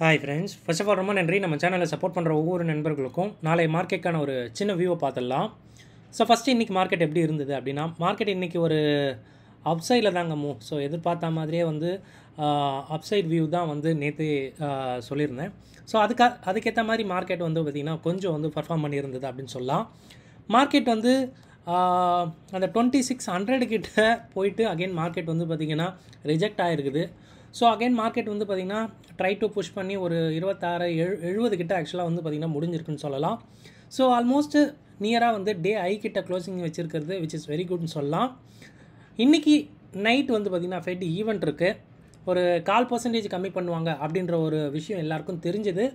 Hi friends, first of all ரொம்ப நன்றி. நம்ம சேனலை சப்போர்ட் பண்ணுற ஒவ்வொரு நண்பர்களுக்கும் நாளை மார்க்கெட்டுக்கான ஒரு சின்ன வியூவை பார்த்துடலாம். ஸோ ஃபஸ்ட்டு இன்றைக்கி மார்க்கெட் எப்படி இருந்தது அப்படின்னா, மார்க்கெட் இன்றைக்கி ஒரு அப்சைடில் தாங்க மூவ். ஸோ எதிர்பார்த்த மாதிரியே வந்து அப்சைட் வியூ தான் வந்து நேற்று சொல்லியிருந்தேன். ஸோ அதுக்கேற்ற மாதிரி மார்க்கெட் வந்து பார்த்திங்கன்னா கொஞ்சம் வந்து பர்ஃபார்ம் பண்ணியிருந்தது அப்படின்னு சொல்லலாம். மார்க்கெட் வந்து அந்த 2600 கிட்ட போயிட்டு அகெயின் மார்க்கெட் வந்து பார்த்திங்கன்னா ரிஜெக்ட் ஆகிருக்குது. ஸோ அகெயின் மார்க்கெட் வந்து பார்த்திங்கன்னா ட்ரை டு புஷ் பண்ணி ஒரு 70 கிட்ட ஆக்சுவலாக வந்து பார்த்திங்கன்னா முடிஞ்சிருக்குன்னு சொல்லலாம். ஸோ ஆல்மோஸ்ட்டு நியராக வந்து டே ஐ கிட்ட க்ளோசிங் வச்சுருக்கிறது விச் இஸ் வெரி குட்னு சொல்லலாம். இன்றைக்கி நைட் வந்து பார்த்திங்கன்னா ஃபெட் ஈவெண்ட் இருக்குது. ஒரு 0.25% கம்மி பண்ணுவாங்க அப்படின்ற ஒரு விஷயம் எல்லாருக்கும் தெரிஞ்சுது.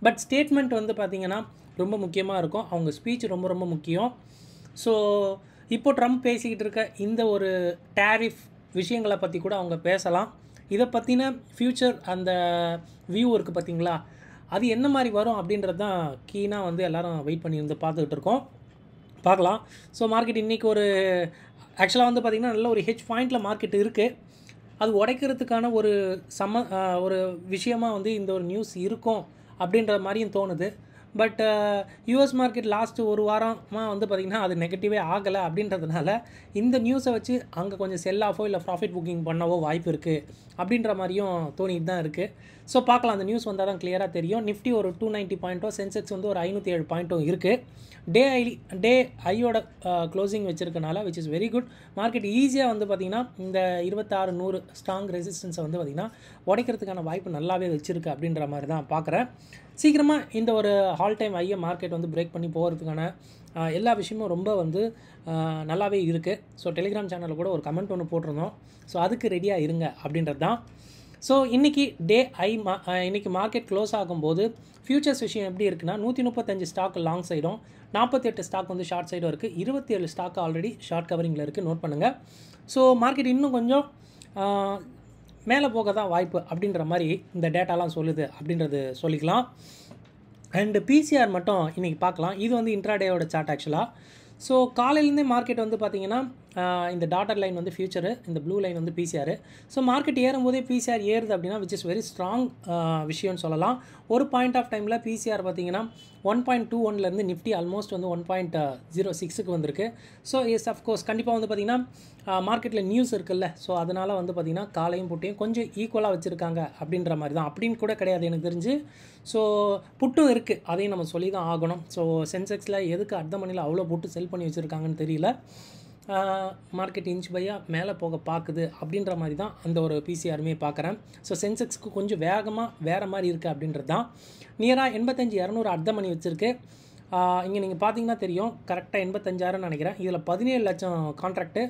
பட் ஸ்டேட்மெண்ட் வந்து பார்த்திங்கன்னா ரொம்ப முக்கியமாக இருக்கும். அவங்க ஸ்பீச் ரொம்ப ரொம்ப முக்கியம். ஸோ இப்போது ட்ரம்ப் பேசிக்கிட்டு இருக்க இந்த ஒரு டேரிஃப் விஷயங்களை பற்றி கூட அவங்க பேசலாம். இதை பற்றின ஃப்யூச்சர் அந்த வியூ இருக்குது பார்த்திங்களா, அது என்ன மாதிரி வரும் அப்படின்றது தான் கீனாக வந்து எல்லோரும் வெயிட் பண்ணி வந்து பார்த்துக்கிட்டு இருக்கோம். பார்க்கலாம். ஸோ மார்க்கெட் இன்றைக்கி ஒரு ஆக்சுவலாக வந்து பார்த்திங்கன்னா நல்ல ஒரு ஹெச் பாயிண்டில் மார்க்கெட் இருக்குது. அது உடைக்கிறதுக்கான ஒரு விஷயமாக வந்து இந்த ஒரு நியூஸ் இருக்கும் அப்படின்ற மாதிரியும் தோணுது. பட் யூஎஸ் மார்க்கெட் லாஸ்ட்டு ஒரு வாரமாக வந்து பார்த்திங்கன்னா அது நெகட்டிவே ஆகலை. அப்படின்றதுனால இந்த நியூஸை வச்சு அங்கே கொஞ்சம் செல் ஆஃபோ இல்லை ப்ராஃபிட் புக்கிங் பண்ணவோ வாய்ப்பு இருக்குது அப்படின்ற மாதிரியும் தோணிட்டு தான் இருக்குது. ஸோ பார்க்கலாம், அந்த நியூஸ் வந்தால் தான் கிளியராக தெரியும். நிஃப்டி ஒரு 290 பாயிண்ட்டோ, சென்செக்ஸ் வந்து ஒரு 507 பாயிண்ட்டோ இருக்குது. டே ஐயோட க்ளோசிங் வச்சுருக்கனால which is very good. Market ஈஸியாக வந்து பார்த்திங்கன்னா இந்த 2600 ஸ்ட்ராங் ரெசிஸ்டன்ஸை வந்து பார்த்திங்கன்னா உடைக்கிறதுக்கான வாய்ப்பு நல்லாவே வச்சுருக்கு அப்படின்ற மாதிரி தான் பார்க்குறேன். சீக்கிரமாக இந்த ஒரு ஆல் டைம் ஐயை மார்க்கெட் வந்து பிரேக் பண்ணி போகிறதுக்கான எல்லா விஷயமும் ரொம்ப வந்து நல்லாவே இருக்குது. ஸோ டெலிகிராம் சேனலில் கூட ஒரு கமெண்ட் ஒன்று போட்டிருந்தோம். ஸோ அதுக்கு ரெடியாக இருங்க அப்படின்றது தான். ஸோ இன்றைக்கி இன்றைக்கி மார்க்கெட் க்ளோஸ் ஆகும்போது ஃபியூச்சர்ஸ் விஷயம் எப்படி இருக்குன்னா, 135 ஸ்டாக் லாங் சைடும், 48 ஸ்டாக் வந்து ஷார்ட் சைடும் இருக்குது. 27 ஸ்டாக் ஆல்ரெடி ஷார்ட் கவரிங்கில் இருக்குது. நோட் பண்ணுங்கள். ஸோ மார்க்கெட் இன்னும் கொஞ்சம் மேலே போக தான் வாய்ப்பு அப்படின்ற மாதிரி இந்த டேட்டாலாம் சொல்லுது அப்படின்றது சொல்லிக்கலாம். அண்டு பிசிஆர் மட்டும் இன்றைக்கி பார்க்கலாம். இது வந்து இன்ட்ராடேயோட சார்ட் ஆக்சுவலாக. ஸோ காலையிலேருந்தே மார்க்கெட் வந்து பார்த்திங்கன்னா இந்த டாட்டர் லைன் வந்து ஃபியூச்சரு, இந்த ப்ளூ லைன் வந்து பிசிஆர். ஸோ மார்க்கெட் ஏறும்போதே பிசிஆர் ஏறுது அப்படின்னா விச் இஸ் வெரி ஸ்ட்ராங் விஷயம்னு சொல்லலாம். ஒரு பாயிண்ட் ஆஃப் டைமில் பிசிஆர் பார்த்திங்கன்னா 1.21லேருந்து நிஃப்டி ஆல்மோஸ்ட் வந்து 1.06க்கு வந்திருக்கு. ஸோ எஸ் அஃப்கோர்ஸ் கண்டிப்பாக வந்து பார்த்திங்கன்னா மார்க்கெட்டில் நியூஸ் இருக்குல்ல, ஸோ அதனால் வந்து பார்த்திங்கன்னா காலையும் புட்டையும் கொஞ்சம் ஈக்குவலாக வச்சுருக்காங்க அப்படின்ற மாதிரி தான். அப்படின்னு கூட கிடையாது எனக்கு தெரிஞ்சு. ஸோ புட்டும் இருக்குது, அதையும் நம்ம சொல்லி தான் ஆகணும். ஸோ சென்செக்ஸில் எதுக்கு அர்த்த மணியில் அவ்வளோ புட்டு செல் பண்ணி வச்சுருக்காங்கன்னு தெரியல. மார்க்கெட் இன்ச் பையாக மேலே போக பார்க்குது அப்படின்ற மாதிரி தான் அந்த ஒரு பிசிஆருமே பார்க்குறேன். ஸோ சென்செக்ஸ்க்கு கொஞ்சம் வேகமாக வேறு மாதிரி இருக்குது அப்படின்றது தான். நியராக 85,200 அர்த்த மணி வச்சுருக்கு. இங்கே நீங்கள் பார்த்தீங்கன்னா தெரியும், கரெக்டாக 85,000 நினைக்கிறேன். இதில் 17 லட்சம் கான்ட்ராக்ட்டு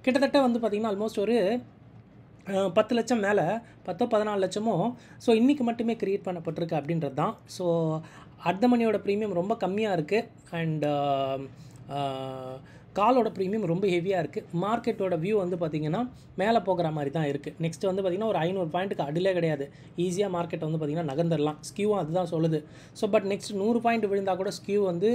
கிட்டத்தட்ட வந்து பார்த்திங்கன்னா ஆல்மோஸ்ட் ஒரு 10 லட்சம் மேலே 14 லட்சமோ ஸோ இன்றைக்கி மட்டுமே க்ரியேட் பண்ணப்பட்டிருக்கு அப்படின்றது தான். ஸோ அர்த்த மணியோட ப்ரீமியம் ரொம்ப கம்மியாக இருக்குது. அண்டு காலோட ப்ரீமியம் ரொம்ப ஹெவியாக இருக்குது. மார்க்கெட்டோட வியூ வந்து பார்த்திங்கன்னா மேலே போகிற மாதிரி தான் இருக்குது. நெக்ஸ்ட் வந்து பார்த்திங்கன்னா ஒரு 500 பாயிண்ட்டுக்கு அடிலே கிடையாது, ஈஸியாக மார்க்கெட் வந்து பார்த்திங்கன்னா நகர்ந்துடலாம். ஸ்கியூவும் அதுதான் சொல்லுது. ஸோ பட் நெக்ஸ்ட் 100 பாயிண்ட் விழுந்தால் கூட ஸ்கியூ வந்து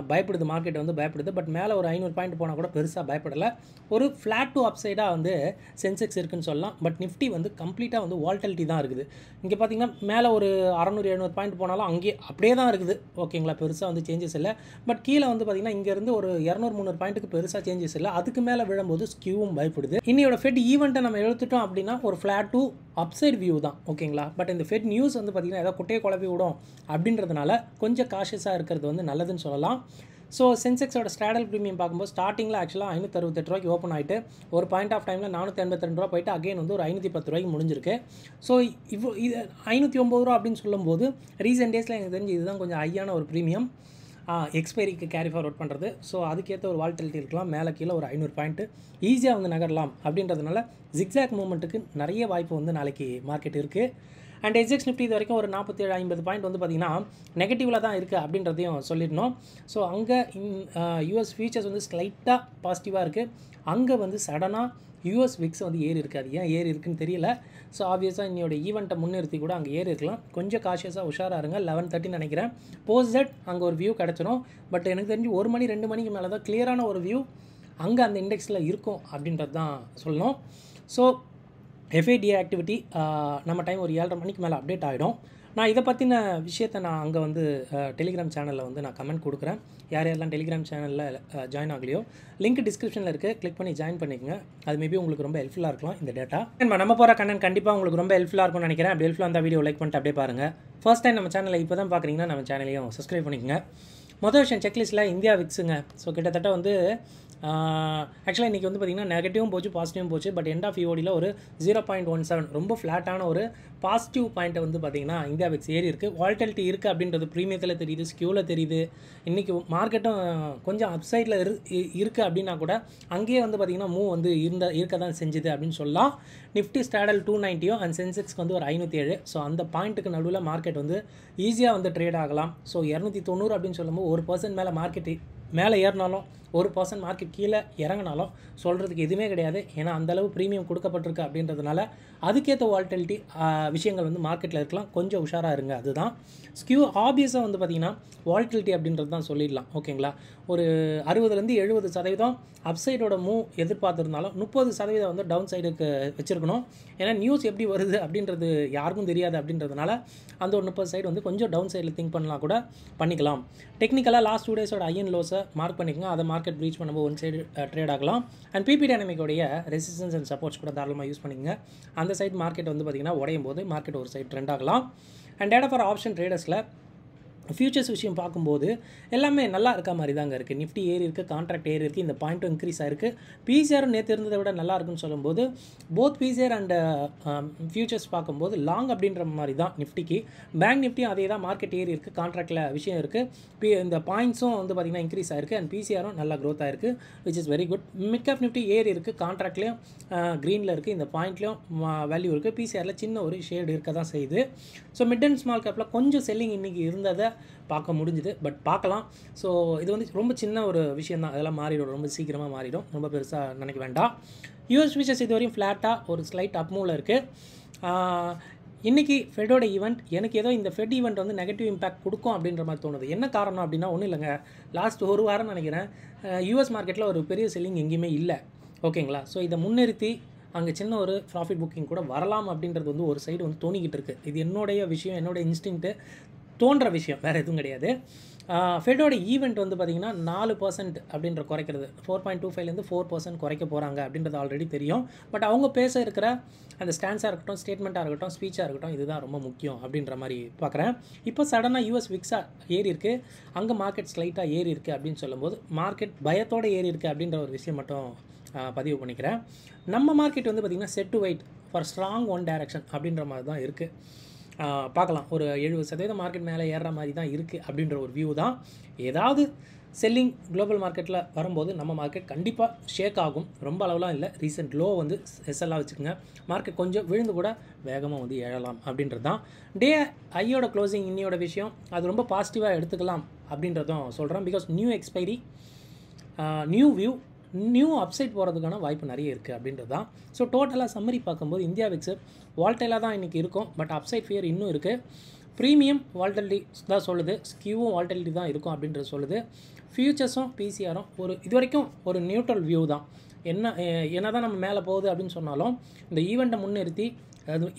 பயப்படுது, மார்க்கெட் வந்து பயப்படுது. பட் மேலே ஒரு 500 பாயிண்ட் போனால் கூட பெருசாக பயப்படலை. ஒரு ஃப்ளாட் டு அப்சைடாக வந்து சென்செக்ஸ் இருக்குதுன்னு சொல்லலாம். பட் நிஃப்டி வந்து கம்ப்ளீட்டாக வந்து வால்டலிட்டி தான் இருக்குது. இங்கே பார்த்திங்கன்னா மேலே ஒரு 600-700 பாயிண்ட் போனாலும் அங்கேயே அப்படியே தான் இருக்குது. ஓகேங்களா, பெருசாக வந்து சேஞ்சஸ் இல்லை. பட் கீழே வந்து பார்த்திங்கன்னா இங்கேருந்து ஒரு 200-300 பாயிண்ட்டுக்கு பெருசாக சேஞ்சஸ் இல்லை. அதுக்கு மேலே விழும்போது ஸ்கியூவும் பயப்படுது. இன்னையோட ஃபெட் ஈவெண்ட்டை நம்ம எடுத்துட்டோம் அப்படின்னா ஒரு ஃப்ளாட் டு அப்சைட் வியூ தான். ஓகேங்களா, பட் இந்த ஃபெட் நியூஸ் வந்து பார்த்திங்கன்னா ஏதாவது குட்டையை குழப்பி விடும் அப்படின்றதுனால கொஞ்சம் காஷியஸாக இருக்கிறது வந்து நல்லதுன்னு சொல்லலாம். ஸோ சென்செக்ஸோட ஸ்ட்ராடல் ப்ரீமியம் பார்க்கும்போது ஸ்டார்டிங்கில் ஆக்சுவலாக 568 ரூபாய்க்கு ஓப்பன் ஆகிட்டு ஒரு பாயிண்ட் ஆஃப் டைமில் 482 ரூபா போயிட்டு அகைன் வந்து ஒரு 510 ரூபாய்க்கு முடிஞ்சிருக்கு. ஸோ இது 509 ரூபா அப்படின்னு சொல்லும்போது ரீசெண்ட் டேஸில் எனக்கு தெரிஞ்சு இதுதான் கொஞ்சம் ஹையான ஒரு ப்ரீமியம். எக்ஸ்பைரிக்கு கேரி ஃபார்வர்ட் பண்ணுறது. ஸோ அதுக்கேற்ற ஒரு வால்டிலிட்டி இருக்கலாம். மேலே கீழே ஒரு 500 பாயிண்ட்டு ஈஸியாக வந்து நகரலாம் அப்படின்றதுனால ஜிக்ஸாக் மூவ்மெண்ட்டுக்கு நிறைய வாய்ப்பு வந்து நாளைக்கு மார்க்கெட் இருக்குது. அண்ட் எஸ்எக்ஸ் நிஃப்டி இது வரைக்கும் ஒரு 47-50 பாயிண்ட் வந்து பார்த்திங்கன்னா நெகட்டிவில் தான் இருக்குது அப்படின்றதையும் சொல்லிடணும். ஸோ அங்கே யூஎஸ் ஃபியூச்சர்ஸ் வந்து ஸ்லைட்டாக பாசிட்டிவாக இருக்குது. அங்கே வந்து சடனாக யூஎஸ் விக்ஸ் வந்து ஏறி இருக்காது. ஏன் ஏறி இருக்குன்னு தெரியல. ஸோ ஆப்வியஸாக இன்னையோட ஈவெண்ட்டை முன்னிறுத்தி கூட அங்கே ஏறி இருக்கலாம். கொஞ்சம் காஷியஸாக உஷாராக இருங்க. 11:30 நினைக்கிறேன் போஸ்ட் தட் அங்கே ஒரு வியூ கிடச்சிடும். பட் எனக்கு தெரிஞ்சு 1 மணி 2 மணிக்கு மேலே தான் கிளியரான ஒரு வியூ அங்கே அந்த இண்டெக்ஸில் இருக்கும் அப்படின்றது தான் சொல்லணும். ஸோ எஃப்ஐடிஏ ஆக்டிவிட்டி நம்ம டைம் ஒரு 7:30 மணிக்கு மேலே அப்டேட் ஆகிடும். நான் இதை பற்றின விஷயத்தை நான் அங்கே வந்து டெலிகிராம் சேனலில் வந்து நான் கமெண்ட் கொடுக்குறேன். யார் யாரெல்லாம் டெலிகிராம் சேனலில் ஜாயின் ஆகலையோ லிங்க் டிஸ்கிரிப்ஷனில் இருக்குது, கிளிக் பண்ணி ஜாயின் பண்ணிக்கோங்க. அது மேபி உங்களுக்கு ரொம்ப ஹெல்ப்ஃபுல்லாக இருக்கலாம் இந்த டேட்டா. நம்ம போகிற கண்டென்ட் கண்டிப்பாக உங்களுக்கு ரொம்ப ஹெல்ப்ஃபுல்லாக இருக்கும்னு நினைக்கிறேன். அப்படி ஹெல்ப்ஃபுல்லாக அந்த வீடியோ லைக் பண்ணிட்டு அப்படியே பாருங்கள். ஃபர்ஸ்ட் டைம் நம்ம சேனலை இப்போ தான் பார்க்குறீங்கன்னா நம்ம சேனலையும் சப்ஸ்கிரைப் பண்ணிக்கோங்க. மொதல் விஷயம் செக்லிஸ்ட்டில் இந்தியா விக்ஸுங்க. ஸோ கிட்டத்தட்ட வந்து ஆக்சுவலாக இன்றைக்கி வந்து பார்த்திங்கன்னா நெகட்டிவும் போச்சு, பாசிட்டிவும் போச்சு. பட் எண்ட் ஆஃப் ஈஓடியில் ஒரு 0.17 ரொம்ப ஃப்ளாட்டான ஒரு பாசிட்டிவ் பாயிண்ட்டை வந்து பார்த்திங்கன்னா இந்தியா விக்ஸ் ஏறி இருக்குது. வால்டிலிட்டி இருக்குது அப்படின்றது ப்ரீமியத்தில் தெரியுது, ஸ்கியூவில் தெரியுது. இன்றைக்கி மார்க்கெட்டும் கொஞ்சம் அப்சைடில் இருக்குது அப்படின்னா கூட அங்கேயே வந்து பார்த்திங்கன்னா மூவ் வந்து இருக்க தான் செஞ்சுது அப்படின்னு சொல்லலாம். நிஃப்டி ஸ்டாடல் 290 அண்ட் சென்செக்ஸ்க்கு வந்து ஒரு 507. ஸோ அந்த பாயிண்ட்டுக்கு நடுவில் மார்க்கெட் வந்து ஈஸியாக வந்து ட்ரேட் ஆகலாம். ஸோ 290 அப்படின்னு சொல்லும்போது 1% மேலே மார்க்கெட் மேலே ஏறினாலும் 1% மார்க்கெட் கீழே இறங்கினாலும் சொல்கிறதுக்கு எதுவுமே கிடையாது. ஏன்னா அந்தளவு ப்ரீமியம் கொடுக்கப்பட்டிருக்கு அப்படின்றதுனால அதுக்கேற்ற வால்டிலிட்டி விஷயங்கள் வந்து மார்க்கெட்டில் இருக்கலாம். கொஞ்சம் உஷாராக இருங்க. அதுதான் ஸ்கியூ ஆப்வியஸாக வந்து பார்த்திங்கன்னா வால்டிலிட்டி அப்படின்றது தான் சொல்லிடலாம். ஓகேங்களா, ஒரு 60-70% அப்சைடோட மூவ் எதிர்பார்த்துருந்தாலும் 30% வந்து டவுன் சைடுக்கு வச்சுருக்கணும். ஏன்னா நியூஸ் எப்படி வருது அப்படின்றது யாருக்கும் தெரியாது அப்படின்றதுனால அந்த ஒரு 30 சைடு வந்து கொஞ்சம் டவுன் சைடில் திங்க் பண்ணலாம் கூட பண்ணிக்கலாம். டெக்னிக்கலாக லாஸ்ட் 2 டேஸோட ஐஎன் லோஸை மார்க் பண்ணிக்கோங்க. அதை மார்க்கெட் ரீச் பண்ணும்போது ஒன் சைடு ட்ரேட் ஆகலாம். அண்ட் பிபி டைனமிக்கோடைய ரெசிஸ்டன்ஸ் அண்ட் சப்போர்ட்ஸ் கூட தாராளமாக யூஸ் பண்ணிக்கங்க. அந்த சைடு மார்க்கெட் வந்து பார்த்திங்கன்னா உடையும் போது மார்க்கெட் ஒரு சைடு ட்ரெண்ட் ஆகலாம். அண்ட் டேட்டா ஃபார் ஆப்ஷன் ட்ரேடர்ஸில் ஃபியூச்சர்ஸ் விஷயம் பார்க்கும்போது எல்லாமே நல்லா இருக்க மாதிரி தாங்க இருக்குது. நிஃப்டி ஏறி இருக்குது, கான்ட்ராக்ட் ஏறி இருக்குது, இந்த பாயிண்ட்டும் இன்க்ரீஸ் ஆகிருக்கு. பிசிஆரும் நேற்று இருந்ததை விட நல்லா இருக்குன்னு சொல்லும்போது போத் பிசிஆர் அண்ட் ஃபியூச்சர்ஸ் பார்க்கும்போது லாங் அப்படின்ற மாதிரி தான் நிஃப்டிக்கு. பேங்க் நிஃப்டியும் அதே தான், மார்க்கெட் ஏறி இருக்குது, கான்ட்ராக்டில் விஷயம் இருக்குது. இந்த பாயிண்ட்ஸும் வந்து பார்த்திங்கன்னா இன்க்ரீஸ் ஆகிருக்கு அண்ட் பிசிஆரும் நல்லா க்ரோத் ஆகிருக்கு, which is very good. Mid cap Nifty ஏறி இருக்குது, கான்ட்ராக்ட்லேயும் க்ரீனில் இருக்குது, இந்த பாயிண்ட்லேயும் வேல்யூ இருக்குது. பிசிஆரில் சின்ன ஒரு ஷேடு இருக்க தான் செய்யுது. ஸோ மிட் அண்ட் ஸ்மால் கேப்பில் கொஞ்சம் செல்லிங் இன்றைக்கி இருந்ததை பார்க்க முடிஞ்சுது. பட் பார்க்கலாம். ஸோ இது வந்து ரொம்ப சின்ன ஒரு விஷயம் தான், அதெல்லாம் மாறிடும், ரொம்ப சீக்கிரமாக மாறிடும், ரொம்ப பெருசாக நினைக்க வேண்டாம். யூஎஸ் ஃபியூச்சர்ஸ் இது வரையும் ஃப்ளாட்டாக ஒரு ஸ்லைட் அப் மூவில் இருக்குது. இன்றைக்கி ஃபெட்டோட ஈவெண்ட் எனக்கு ஏதோ இந்த ஃபெட் ஈவெண்ட் வந்து நெகட்டிவ் இம்பாக்ட் கொடுக்கும் அப்படின்ற மாதிரி தோணுது. என்ன காரணம் அப்படின்னா ஒன்றும் இல்லைங்க, லாஸ்ட் ஒரு வாரம் நினைக்கிறேன் யூஎஸ் மார்க்கெட்டில் ஒரு பெரிய செல்லிங் எங்கேயுமே இல்லை. ஓகேங்களா, ஸோ இதை முன்னிறுத்தி அங்கே சின்ன ஒரு ப்ராஃபிட் புக்கிங் கூட வரலாம் அப்படின்றது வந்து ஒரு சைடு வந்து தோணிக்கிட்டு இருக்குது. இது என்னுடைய விஷயம், என்னோட இன்ஸ்டிங்க்ட்டு தோன்ற விஷயம், வேறு எதுவும் கிடையாது. ஃபெட்டோட ஈவெண்ட் வந்து பார்த்திங்கன்னா 4% அப்படின்ற குறைக்கிறது, 4.25லேருந்து 4% குறைக்க போகிறாங்க அப்படின்றது ஆல்ரெடி தெரியும். பட் அவங்க பேச இருக்கிற அந்த ஸ்டான்ஸாக இருக்கட்டும், ஸ்டேட்மெண்ட்டாக இருக்கட்டும், ஸ்பீச்சாக இருக்கட்டும், இதுதான் ரொம்ப முக்கியம் அப்படின்ற மாதிரி பார்க்குறேன். இப்போ சடனாக யூஎஸ் விக்ஸாக ஏறி இருக்குது, அங்கே மார்க்கெட் ஸ்லைட்டாக ஏறி இருக்குது அப்படின்னு சொல்லும்போது மார்க்கெட் பயத்தோடு ஏறி இருக்குது அப்படின்ற ஒரு விஷயம் மட்டும் பதிவு பண்ணிக்கிறேன். நம்ம மார்க்கெட் வந்து பார்த்திங்கன்னா set to wait for strong one direction அப்படின்ற மாதிரி தான் இருக்குது. பார்க்கலாம், ஒரு 70% மார்க்கெட் மேலே ஏறுற மாதிரி தான் இருக்குது அப்படின்ற ஒரு வியூ தான். ஏதாவது செல்லிங் குளோபல் மார்க்கெட்டில் வரும்போது நம்ம மார்க்கெட் கண்டிப்பாக ஷேக் ஆகும். ரொம்ப அளவுலாம் இல்லை, ரீசெண்ட் லோ வந்து எஸ்எல்லாம் வச்சுக்கோங்க. மார்க்கெட் கொஞ்சம் விழுந்து கூட வேகமாக வந்து எழலாம் அப்படின்றது தான். டே ஐயோட க்ளோசிங் இன்னியோட விஷயம் அது ரொம்ப பாசிட்டிவாக எடுத்துக்கலாம் அப்படின்றதும் சொல்கிறேன். Because new expiry, new view, new upside போகிறதுக்கான வாய்ப்பு நிறைய இருக்குது அப்படின்றது தான். ஸோ டோட்டலாக சம்மரி பார்க்கும்போது இந்தியா விக்ஸு வால்டைலாக தான் இன்றைக்கி இருக்கும். பட் அப்சைட் ஃபியர் இன்னும் இருக்குது. ப்ரீமியம் வால்டிலிட்டி தான் சொல்லுது, ஸ்கியூவும் வால்டிலிட்டி தான் இருக்கும் அப்படின்றது சொல்லுது. ஃபியூச்சர்ஸும் பிசிஆரும் ஒரு இது வரைக்கும் ஒரு நியூட்ரல் வியூ தான். என்ன தான் நம்ம மேலே போகுது அப்படின்னு சொன்னாலும் இந்த ஈவெண்ட்டை முன்னிறுத்தி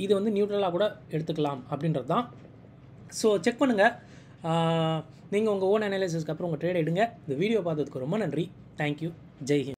இது வந்து நியூட்ரலாக கூட எடுத்துக்கலாம் அப்படின்றது தான். ஸோ செக் பண்ணுங்கள். நீங்கள் உங்கள் ஓன் அனாலிசிஸ்க்கு அப்புறம் உங்கள் ட்ரேட் எடுங்க. இந்த வீடியோ பார்த்ததுக்கு ரொம்ப நன்றி. தேங்க்யூ. ஜெய் ஹிந்த்.